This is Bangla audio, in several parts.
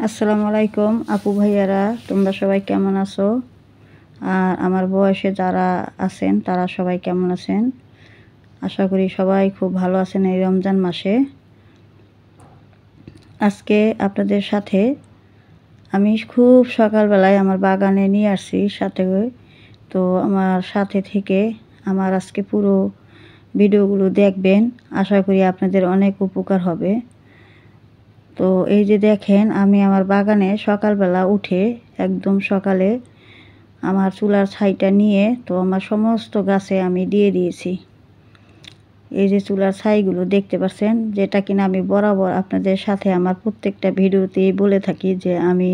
আসসালামু আলাইকুম আপু ভাইয়ারা, তোমরা সবাই কেমন আছো? আর আমার বয়সে যারা আছেন তারা সবাই কেমন আছেন? আশা করি সবাই খুব ভালো আছেন এই রমজান মাসে। আজকে আপনাদের সাথে আমি খুব সকালবেলায় আমার বাগানে নিয়ে আসছি সাথে করে। তো আমার সাথে থেকে আমার আজকে পুরো ভিডিওগুলো দেখবেন, আশা করি আপনাদের অনেক উপকার হবে। তো এই যে দেখেন, আমি আমার বাগানে সকালবেলা উঠে একদম সকালে আমার চুলার ছাইটা নিয়ে তো আমার সমস্ত গাছে আমি দিয়ে দিয়েছি। এই যে চুলার ছাইগুলো দেখতে পাচ্ছেন, যেটা কিনা আমি বরাবর আপনাদের সাথে আমার প্রত্যেকটা ভিডিওতেই বলে থাকি যে আমি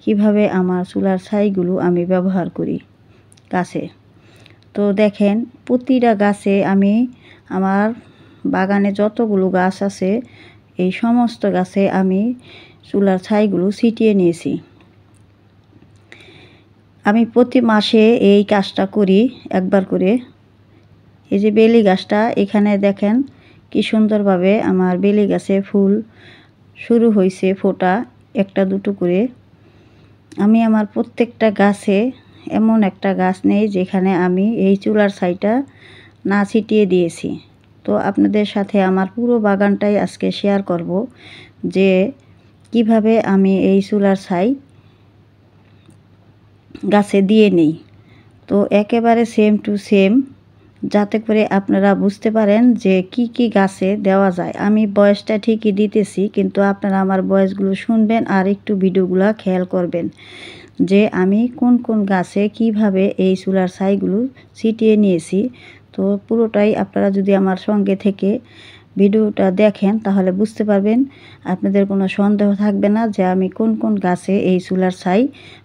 কিভাবে আমার চুলার ছাইগুলো আমি ব্যবহার করি গাছে। তো দেখেন, প্রতিটা গাছে আমি আমার বাগানে যতগুলো গাছ আছে এই সমস্ত গাছে আমি চুলার ছাইগুলো ছিটিয়ে নিয়েছি। আমি প্রতি মাসে এই কাজটা করি একবার করে। এই যে বেলি গাছটা, এখানে দেখেন কি সুন্দরভাবে আমার বেলি গাছে ফুল শুরু হয়েছে ফোটা, একটা দুটো করে। আমি আমার প্রত্যেকটা গাছে এমন একটা গাছ নেই যেখানে আমি এই চুলার ছাইটা না ছিটিয়ে দিয়েছি। তো আপনাদের সাথে আমার পুরো বাগানটাই আজকে শেয়ার করব যে কিভাবে আমি এই চুলার ছাই গাছে দিয়ে নিই। তো একেবারে সেম টু সেম, যাতে করে আপনারা বুঝতে পারেন যে কি কি গাছে দেওয়া যায়। আমি বয়সটা ঠিকই দিতেছি, কিন্তু আপনারা আমার বয়সগুলো শুনবেন আর একটু ভিডিওগুলো খেয়াল করবেন যে আমি কোন কোন গাছে কিভাবে এই চুলার ছাইগুলো ছিটিয়ে নিয়েছি। তো পুরোটাই আপনারা যদি আমার সঙ্গে থেকে ভিডিওটা দেখেন তাহলে বুঝতে পারবেন, আপনাদের কোনো সন্দেহ থাকবে না যে আমি কোন কোন গাছে এই চুলার ছাই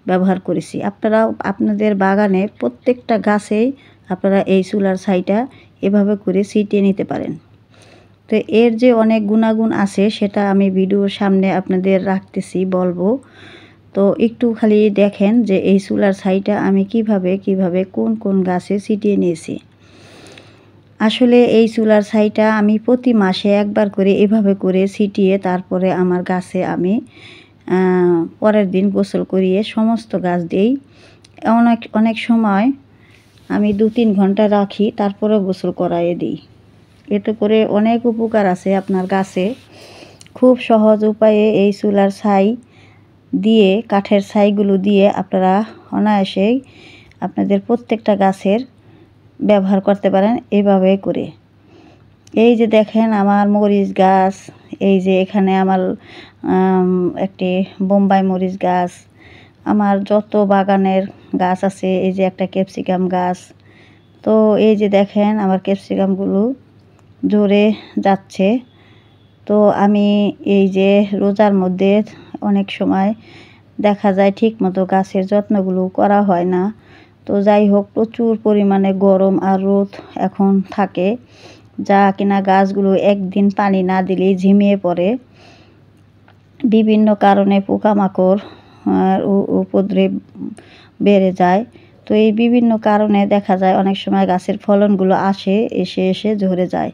ব্যবহার করেছি। আপনারাও আপনাদের বাগানে প্রত্যেকটা গাছেই আপনারা এই চুলার ছাইটা এভাবে করে ছিটিয়ে নিতে পারেন। তো এর যে অনেক গুণাগুণ আছে সেটা আমি ভিডিওর সামনে আপনাদের রাখতেছি, বলবো। তো একটু খালি দেখেন যে এই চুলার ছাইটা আমি কিভাবে কোন কোন গাছে ছিটিয়ে নিয়েছি। আসলে এই চুলার ছাইটা আমি প্রতি মাসে একবার করে এভাবে করে ছিটিয়ে তারপরে আমার গাছে আমি পরের দিন গোসল করিয়ে সমস্ত গাছ দিই। অনেক সময় আমি 2-3 ঘন্টা রাখি, তারপরে গোসল করাইয়ে দিই। এতে করে অনেক উপকার আছে আপনার গাছে। খুব সহজ উপায়ে এই চুলার ছাই দিয়ে, কাঠের ছাইগুলো দিয়ে আপনারা অনায়াসেই আপনাদের প্রত্যেকটা গাছের ব্যবহার করতে পারেন এভাবে করে। এই যে দেখেন আমার মরিচ গাছ, এই যে এখানে আমার একটি বোম্বাই মরিচ গাছ, আমার যত বাগানের গাছ আছে, এই যে একটা ক্যাপসিকাম গাছ। তো এই যে দেখেন আমার ক্যাপসিকামগুলো ঝরে যাচ্ছে। তো আমি এই যে রোজার মধ্যে অনেক সময় দেখা যায় ঠিক মতো গাছের যত্নগুলো করা হয় না। তো যাই হোক, প্রচুর পরিমাণে গরম আর রোদ এখন থাকে, যা কিনা গাছগুলো একদিন পানি না দিলেই ঝিমিয়ে পড়ে। বিভিন্ন কারণে পোকামাকড় উপদ্রব বেড়ে যায়। তো এই বিভিন্ন কারণে দেখা যায় অনেক সময় গাছের ফলনগুলো এসে ঝরে যায়।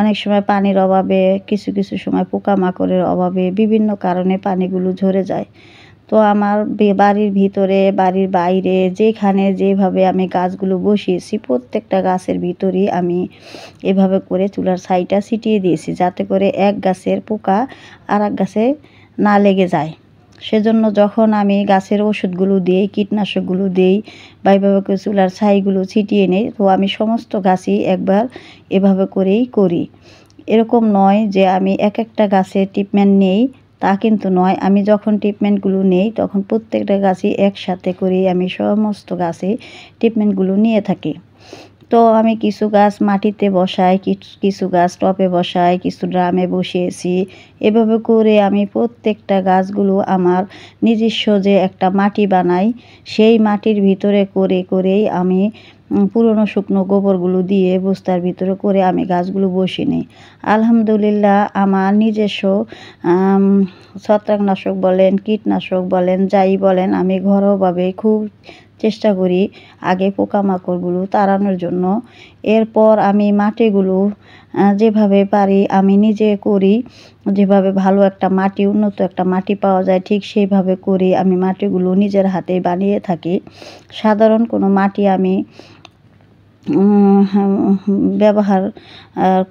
অনেক সময় পানির অভাবে, কিছু সময় পোকামাকড়ের অভাবে, বিভিন্ন কারণে পানিগুলো ঝরে যায়। তো আমার বাড়ির ভিতরে, বাড়ির বাইরে, যেখানে যেভাবে আমি গাছগুলো বসিয়েছি প্রত্যেকটা গাছের ভিতরেই আমি এভাবে করে চুলার ছাইটা ছিটিয়ে দিয়েছি, যাতে করে এক গাছের পোকা আর এক গাছে না লেগে যায়। সেজন্য যখন আমি গাছের ওষুধগুলো দিই, কীটনাশকগুলো দিই বা এভাবে করে চুলার ছাইগুলো ছিটিয়ে নিই, তো আমি সমস্ত গাছই একবার এভাবে করেই করি। এরকম নয় যে আমি এক একটা গাছে ট্রিটমেন্ট নেই, তা কিন্তু নয়। আমি যখন ট্রিটমেন্টগুলো নেই তখন প্রত্যেকটা গাছই একসাথে করে আমি সমস্ত গাছে ট্রিটমেন্টগুলো নিয়ে থাকি। তো আমি কিছু গাছ মাটিতে বসাই, কিছু গাছ টবে বসাই, কিছু ড্রামে বসিয়েছি। এভাবে করে আমি প্রত্যেকটা গাছগুলো আমার নিজস্ব যে একটা মাটি বানাই, সেই মাটির ভিতরে করেই আমি পুরনো শুকনো গোবরগুলো দিয়ে বস্তার ভিতরে করে আমি গাছগুলো বসিয়ে নিই। আলহামদুলিল্লাহ, আমার নিজস্ব ছত্রাকনাশক বলেন, কীটনাশক বলেন, যাই বলেন, আমি ঘরোয়াভাবে খুব চেষ্টা করি আগে পোকামাকড়গুলো তাড়ানোর জন্য। এরপর আমি মাটিগুলো যেভাবে পারি আমি নিজে করি। যেভাবে ভালো একটা মাটি, উন্নত একটা মাটি পাওয়া যায় ঠিক সেইভাবে করি। আমি মাটিগুলো নিজের হাতে বানিয়ে থাকি। সাধারণ কোনো মাটি আমি ব্যবহার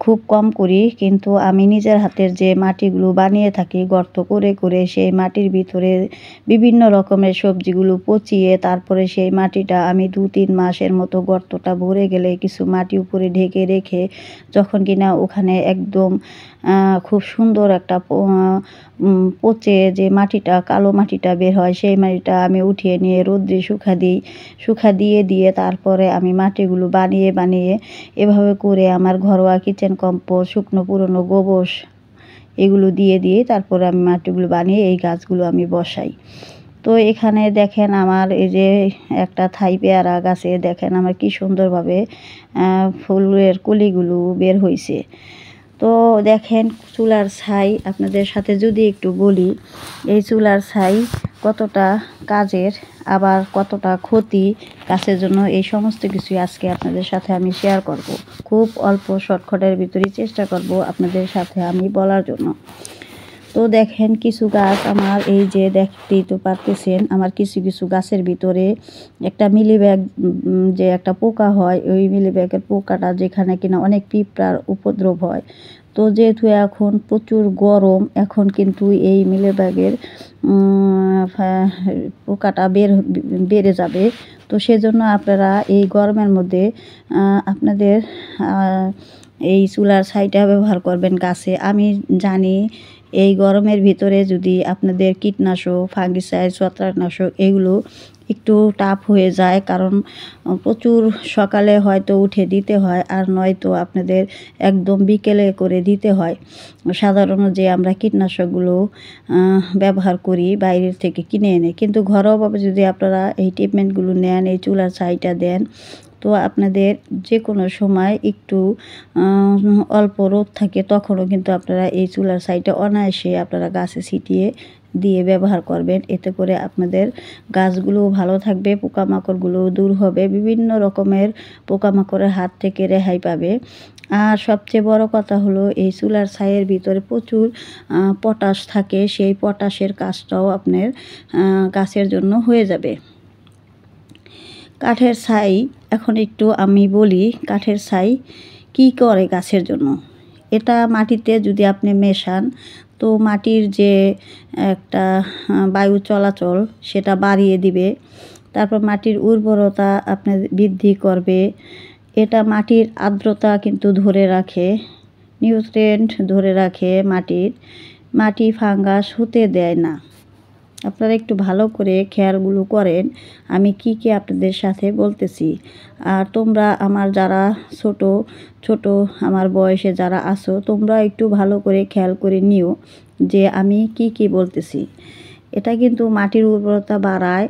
খুব কম করি, কিন্তু আমি নিজের হাতের যে মাটিগুলো বানিয়ে থাকি গর্ত করে করে সেই মাটির ভিতরে বিভিন্ন রকমের সবজিগুলো পচিয়ে তারপরে সেই মাটিটা আমি 2-3 মাসের মতো গর্তটা ভরে গেলে কিছু মাটি উপরে ঢেকে রেখে যখন কিনা ওখানে একদম খুব সুন্দর একটা পচে যে মাটিটা, কালো মাটিটা বের হয় সেই মাটিটা আমি উঠিয়ে নিয়ে রোদ্রে শুকা দিয়ে তারপরে আমি মাটিগুলো বানিয়ে বানিয়ে এভাবে করে আমার ঘরোয়া কিচেন কম্পোস্ট, শুকনো পুরনো গোবর এগুলো দিয়ে তারপরে আমি মাটিগুলো বানিয়ে এই গাছগুলো আমি বসাই। তো এখানে দেখেন আমার এই যে একটা থাই পেয়ারা গাছে দেখেন আমার কি সুন্দরভাবে ফুলের কলিগুলো বের হয়েছে। তো দেখেন চুলার ছাই আপনাদের সাথে যদি একটু বলি, এই চুলার ছাই কতটা কাজের আবার কতটা ক্ষতি গাছের জন্য, এই সমস্ত কিছুই আজকে আপনাদের সাথে আমি শেয়ার করব। খুব অল্প শর্টকাটের ভিতরেই চেষ্টা করব আপনাদের সাথে আমি বলার জন্য। তো দেখেন কিছু গাছ আমার এই যে দেখতেই তো পারতেছেন আমার কিছু কিছু গাছের ভিতরে একটা মিলিব্যাগ যে একটা পোকা হয়, ওই মিলিব্যাগের পোকাটা যেখানে কিনা অনেক পিঁপড়ার উপদ্রব হয়। তো যেহেতু এখন প্রচুর গরম, এখন কিন্তু এই মিলিব্যাগের পোকাটা বেড়ে যাবে। তো সেজন্য আপনারা এই গরমের মধ্যে আপনাদের এই চুলার ছাইটা ব্যবহার করবেন গাছে। আমি জানি এই গরমের ভিতরে যদি আপনাদের কীটনাশক, ফাঙ্গিসাইড, ছত্রাকনাশক এগুলো একটু টাফ হয়ে যায়, কারণ প্রচুর সকালে হয়তো উঠে দিতে হয় আর নয়তো আপনাদের একদম বিকেলে করে দিতে হয়। সাধারণত যে আমরা কীটনাশকগুলো ব্যবহার করি বাইরের থেকে কিনে এনে, কিন্তু ঘরোয়াভাবে যদি আপনারা এই ট্রিটমেন্টগুলো নেন, এই চুলার ছাইটা দেন, তো আপনাদের যে কোনো সময় একটু অল্প রোদ থাকে তখনও কিন্তু আপনারা এই চুলার ছাইটা অনায়াসে আপনারা গাছে ছিটিয়ে দিয়ে ব্যবহার করবেন। এতে করে আপনাদের গাছগুলোও ভালো থাকবে, পোকামাকড়গুলোও দূর হবে, বিভিন্ন রকমের পোকামাকড়ের হাত থেকে রেহাই পাবে। আর সবচেয়ে বড় কথা হলো এই চুলার ছাইয়ের ভিতরে প্রচুর পটাশ থাকে, সেই পটাশের কাজটাও আপনার গাছের জন্য হয়ে যাবে। কাঠের ছাই এখন একটু আমি বলি কাঠের ছাই কী করে গাছের জন্য। এটা মাটিতে যদি আপনি মেশান তো মাটির যে একটা বায়ু চলাচল সেটা বাড়িয়ে দিবে, তারপর মাটির উর্বরতা আপনার বৃদ্ধি করবে। এটা মাটির আর্দ্রতা কিন্তু ধরে রাখে, নিউট্রিয়েন্ট ধরে রাখে মাটি ফাঙ্গাস হতে দেয় না। আপনারা একটু ভালো করে খেয়ালগুলো করেন আমি কি আপনাদের সাথে বলতেছি। আর তোমরা আমার যারা ছোট আমার বয়সে যারা আছো তোমরা একটু ভালো করে খেয়াল করে নিও যে আমি কি বলতেছি। এটা কিন্তু মাটির উর্বরতা বাড়ায়,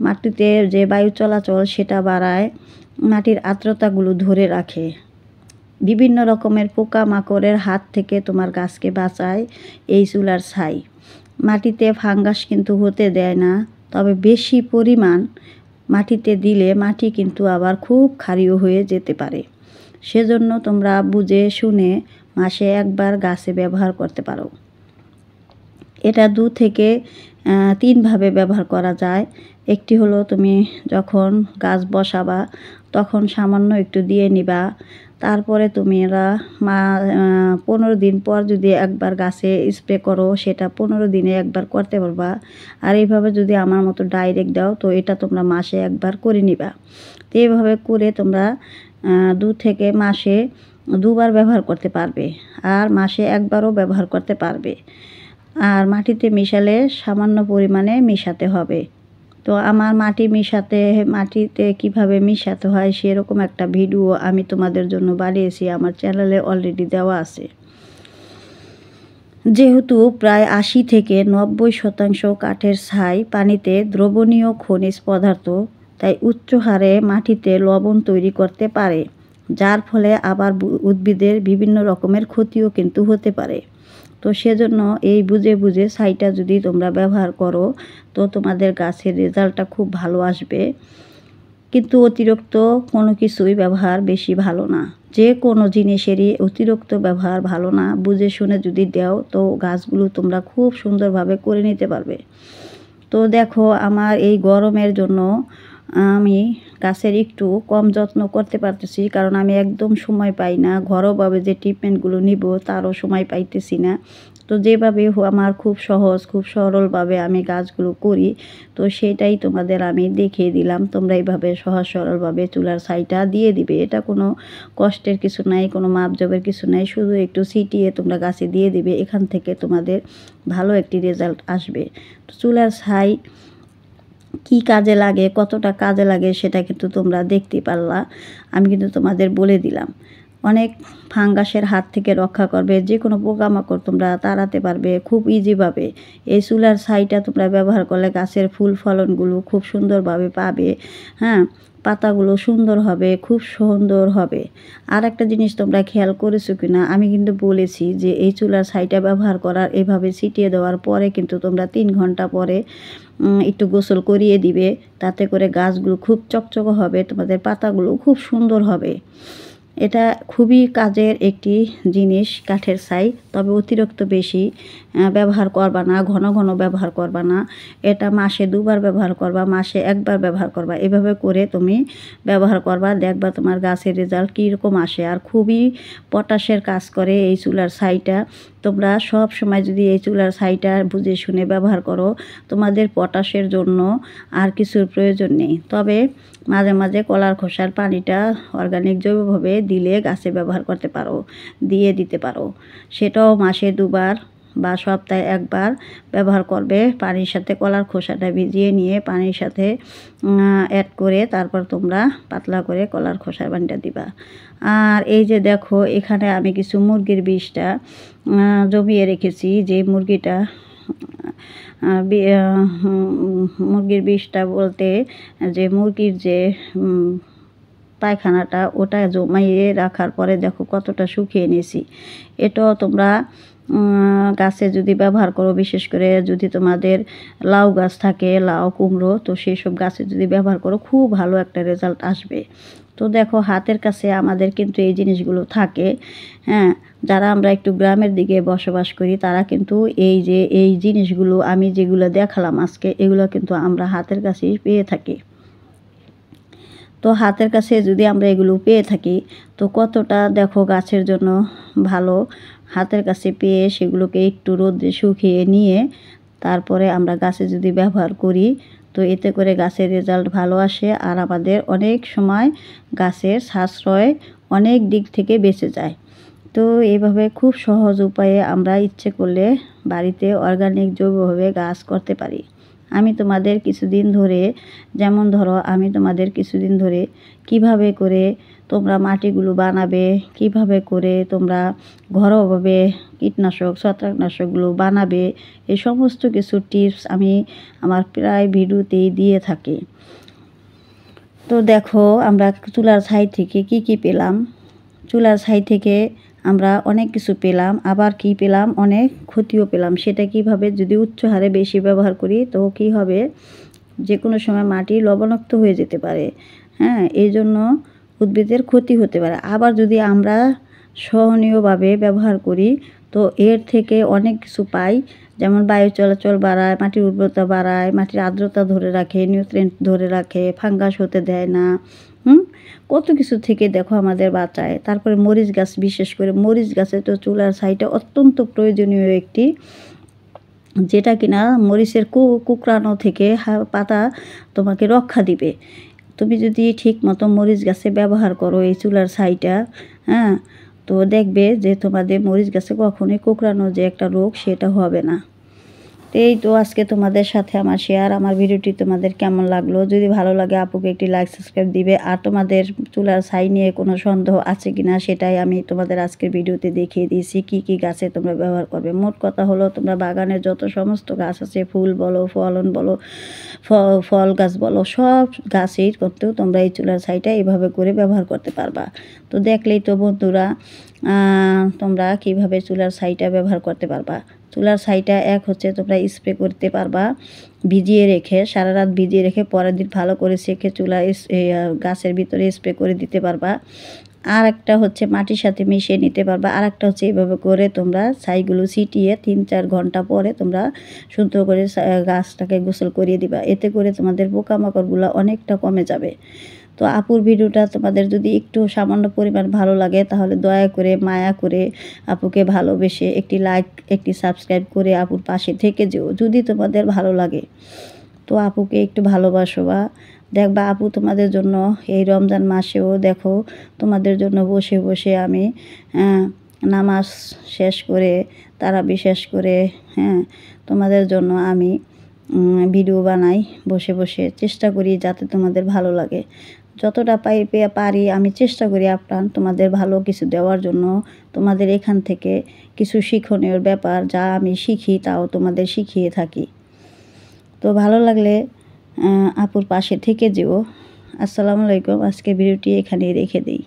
মাটিতে যে বায়ু চলাচল সেটা বাড়ায়, মাটির আর্দ্রতাগুলো ধরে রাখে, বিভিন্ন রকমের পোকামাকড়ের হাত থেকে তোমার গাছকে বাঁচায় এই চুলার ছাই। মাটিতে ফাঙ্গাস কিন্তু হতে দেয় না, তবে বেশি পরিমাণ মাটিতে দিলে মাটি কিন্তু আবার খুব ক্ষারীয় হয়ে যেতে পারে। সেজন্য তোমরা বুঝে শুনে মাসে একবার গাছে ব্যবহার করতে পারো। এটা 2 থেকে 3 ভাবে ব্যবহার করা যায়। একটি হলো তুমি যখন গাছ বসাবা তখন সামান্য একটু দিয়ে নিবা, তারপরে তুমি 15 দিন পর যদি একবার গাছে স্প্রে করো সেটা 15 দিনে একবার করতে পারবা। আর এইভাবে যদি আমার মতো ডাইরেক্ট দাও তো এটা তোমরা মাসে একবার করে নিবা। তো এইভাবে করে তোমরা 2 থেকে মাসে 2 বার ব্যবহার করতে পারবে, আর মাসে একবারও ব্যবহার করতে পারবে। আর মাটিতে মিশালে সামান্য পরিমাণে মিশাতে হবে। তো আমার মাটিতে কিভাবে মিশাতে হয় সেরকম একটা ভিডিও আমি তোমাদের জন্য বানিয়েছি, আমার চ্যানেলে অলরেডি দেওয়া আছে। যেহেতু প্রায় 80 থেকে 90% কাঠের ছাই পানিতে দ্রবণীয় খনিজ পদার্থ, তাই উচ্চ হারে মাটিতে লবণ তৈরি করতে পারে, যার ফলে আবার উদ্ভিদের বিভিন্ন রকমের ক্ষতিও কিন্তু হতে পারে। তো সেজন্য এই বুঝে ছাইটা যদি তোমরা ব্যবহার করো তো তোমাদের গাছের রেজাল্টটা খুব ভালো আসবে। কিন্তু অতিরিক্ত কোনো কিছুই ব্যবহার বেশি ভালো না। যে কোনো জিনিসেরই অতিরিক্ত ব্যবহার ভালো না। বুঝে শুনে যদি দাও তো গাছগুলো তোমরা খুব সুন্দরভাবে করে নিতে পারবে। তো দেখো আমার এই গরমের জন্য আমি গাছের একটু কম যত্ন করতে পারতেছি, কারণ আমি একদম সময় পাই না। ঘরোয়াভাবে যে ট্রিটমেন্টগুলো নিব তারও সময় পাইতেছি না। তো যেভাবে আমার খুব সহজ খুব সরলভাবে আমি গাছগুলো করি, তো সেটাই তোমাদের আমি দেখিয়ে দিলাম। তোমরা এইভাবে সহজ সরলভাবে চুলার ছাইটা দিয়ে দিবে। এটা কোনো কষ্টের কিছু নাই, কোনো মাপজোপের কিছু নাই, শুধু একটু ছিটিয়ে তোমরা গাছে দিয়ে দিবে। এখান থেকে তোমাদের ভালো একটি রেজাল্ট আসবে। তো চুলার ছাই কি কাজে লাগে, কতটা কাজে লাগে সেটা কিন্তু তোমরা দেখতে পারলা। আমি কিন্তু তোমাদের বলে দিলাম। অনেক ফাঙ্গাসের হাত থেকে রক্ষা করবে, যে কোনো পোকামাকড় তোমরা তাড়াতে পারবে খুব ইজিভাবে। এই চুলার ছাইটা তোমরা ব্যবহার করলে গাছের ফুল ফলনগুলো খুব সুন্দরভাবে পাবে। হ্যাঁ, পাতাগুলো সুন্দর হবে, খুব সুন্দর হবে। আর একটা জিনিস তোমরা খেয়াল করেছো কিনা, আমি কিন্তু বলেছি যে এই চুলার ছাইটা ব্যবহার করার এভাবে ছিটিয়ে দেওয়ার পরে কিন্তু তোমরা 3 ঘন্টা পরে একটু গোসল করিয়ে দিবে। তাতে করে গাছগুলো খুব চকচকে হবে, তোমাদের পাতাগুলো খুব সুন্দর হবে। এটা খুবই কাজের একটি জিনিস কাঠের ছাই। তবে অতিরিক্ত বেশি ব্যবহার করবা না, ঘন ঘন ব্যবহার করবা না। এটা মাসে 2 বার ব্যবহার করবা, মাসে 1 বার ব্যবহার করবা। এভাবে করে তুমি ব্যবহার করবা, দেখবা তোমার গাছের রেজাল্ট কীরকম আসে। আর খুবই পটাশের কাজ করে এই চুলার ছাইটা। তোমরা সব সময় যদি এই চুলার ছাইটা বুঝে শুনে ব্যবহার করো, তোমাদের পটাশের জন্য আর কিছুর প্রয়োজন নেই। তবে মাঝে মাঝে কলার খোসার পানিটা অর্গানিক জৈবভাবে দিলে গাছে ব্যবহার করতে পারো, দিয়ে দিতে পারো। সেটাও মাসে 2 বার বা সপ্তাহে 1 বার ব্যবহার করবে। পানির সাথে কলার খোসাটা ভিজিয়ে নিয়ে পানির সাথে অ্যাড করে তারপর তোমরা পাতলা করে কলার খোসার পানিটা দিবা। আর এই যে দেখো এখানে আমি কিছু মুরগির বিষটা জমিয়ে রেখেছি। যে মুরগিটা মুরগির বিষটা বলতে যে মুরগির যে পায়খানাটা, ওটা জমাইয়ে রাখার পরে দেখো কতটা শুকিয়ে নিয়েছি। এটাও তোমরা গাছে যদি ব্যবহার করো, বিশেষ করে যদি তোমাদের লাউ গাছ থাকে, লাউ কুমড়ো, তো সেই সব গাছে যদি ব্যবহার করো খুব ভালো একটা রেজাল্ট আসবে। তো দেখো হাতের কাছে আমাদের কিন্তু এই জিনিসগুলো থাকে। হ্যাঁ, যারা আমরা একটু গ্রামের দিকে বসবাস করি তারা কিন্তু এই যে এই জিনিসগুলো আমি যেগুলো দেখালাম আজকে, এগুলো কিন্তু আমরা হাতের কাছেই পেয়ে থাকি। তো হাতের কাছে যদি আমরা এগুলো পেয়ে থাকি তো কতটা দেখো গাছের জন্য ভালো। হাতের কাছে পেয়ে সেগুলোকে একটু রোদে শুকিয়ে নিয়ে তারপরে আমরা গাছে যদি ব্যবহার করি, তো এতে করে গাছের রেজাল্ট ভালো আসে। আর আমাদের অনেক সময় গাছের সাশ্রয় অনেক দিক থেকে বেঁচে যায়। তো এইভাবে খুব সহজ উপায়ে আমরা ইচ্ছে করলে বাড়িতে অর্গানিক জৈবভাবে গাছ করতে পারি। আমি তোমাদের কিছুদিন ধরে, যেমন ধরো আমি তোমাদের কিছুদিন ধরে কিভাবে করে তোমরা মাটিগুলো বানাবে, কিভাবে করে তোমরা ঘরোয়াভাবে কীটনাশক ছত্রাকনাশকগুলো বানাবে, এই সমস্ত কিছু টিপস আমি আমার প্রায় ভিডিওতেই দিয়ে থাকি। তো দেখো আমরা চুলার ছাই থেকে কি পেলাম। চুলার ছাই থেকে আমরা অনেক কিছু পেলাম, আবার কি পেলাম, অনেক ক্ষতিও পেলাম। সেটা কিভাবে, যদি উচ্চ হারে বেশি ব্যবহার করি তো কি হবে, যে কোনো সময় মাটি লবণাক্ত হয়ে যেতে পারে। হ্যাঁ, এই জন্য উদ্ভিদের ক্ষতি হতে পারে। আবার যদি আমরা সহনীয়ভাবে ব্যবহার করি তো এর থেকে অনেক কিছু পাই। যেমন বায়ু চলাচল বাড়ায়, মাটির উর্বরতা বাড়ায়, মাটির আর্দ্রতা ধরে রাখে, নিউট্রিয়েন্ট ধরে রাখে, ফাঙ্গাস হতে দেয় না। কত কিছু থেকে দেখো আমাদের বাঁচায়। তারপরে মরিচ গাছ, বিশেষ করে মরিচ গাছে তো চুলার ছাইটা অত্যন্ত প্রয়োজনীয় একটি, যেটা কিনা মরিচের কুকরানো থেকে পাতা তোমাকে রক্ষা দিবে। তুমি যদি ঠিক মতো মরিচ গাছে ব্যবহার করো এই চুলার ছাইটা, হ্যাঁ, তো দেখবে যে তোমাদের মরিচ গাছে কখনোই কুকরানো যে একটা রোগ সেটা হবে না। এই তো আজকে তোমাদের সাথে আমার শেয়ার। আমার ভিডিওটি তোমাদের কেমন লাগলো, যদি ভালো লাগে আপুকে একটি লাইক সাবস্ক্রাইব দিবে। আর তোমাদের চুলার ছাই নিয়ে কোনো সন্দেহ আছে কিনা সেটাই আমি তোমাদের আজকের ভিডিওতে দেখিয়ে দিয়েছি, কি গাছে তোমরা ব্যবহার করবে। মোট কথা হলো তোমরা বাগানের যত সমস্ত গাছ আছে, ফুল বলো, ফলন বলো, ফল গাছ বলো, সব গাছেই করতেও তোমরা এই চুলার ছাইটা এইভাবে করে ব্যবহার করতে পারবা। তো দেখলেই তো বন্ধুরা তোমরা কিভাবে চুলার ছাইটা ব্যবহার করতে পারবা। চুলার ছাইটা এক হচ্ছে তোমরা স্প্রে করতে পারবা ভিজিয়ে রেখে, সারা রাত ভিজিয়ে রেখে পরের দিন ভালো করে সেঁকে চুলা গাছের ভিতরে স্প্রে করে দিতে পারবা। আর একটা হচ্ছে মাটির সাথে মিশিয়ে নিতে পারবা। আর একটা হচ্ছে এইভাবে করে তোমরা ছাইগুলো ছিটিয়ে 3-4 ঘন্টা পরে তোমরা সুন্দর করে গাছটাকে গোসল করিয়ে দিবা। এতে করে তোমাদের পোকামাকড়গুলো অনেকটা কমে যাবে। তো আপুর ভিডিওটা তোমাদের যদি একটু সামান্য পরিমাণ ভালো লাগে তাহলে দয়া করে মায়া করে আপুকে ভালোবেসে একটি লাইক একটি সাবস্ক্রাইব করে আপুর পাশে থেকে যেও যদি তোমাদের ভালো লাগে। তো আপুকে একটু ভালোবাসো বা দেখবা আপু তোমাদের জন্য এই রমজান মাসেও দেখো তোমাদের জন্য বসে বসে আমি নামাজ শেষ করে তারাবি শেষ করে তোমাদের জন্য আমি ভিডিও বানাই বসে বসে, চেষ্টা করি যাতে তোমাদের ভালো লাগে। যতটা পারি আমি চেষ্টা করি আপ্রাণ তোমাদের ভালো কিছু দেওয়ার জন্য, তোমাদের এখান থেকে কিছু শিক্ষণীয় ব্যাপার যা আমি শিখি তাও তোমাদের শিখিয়ে থাকি। তো ভালো লাগলে আপুর পাশে থেকে যেও। আসসালামু আলাইকুম। আজকে ভিডিওটি এখানেই রেখে দিই।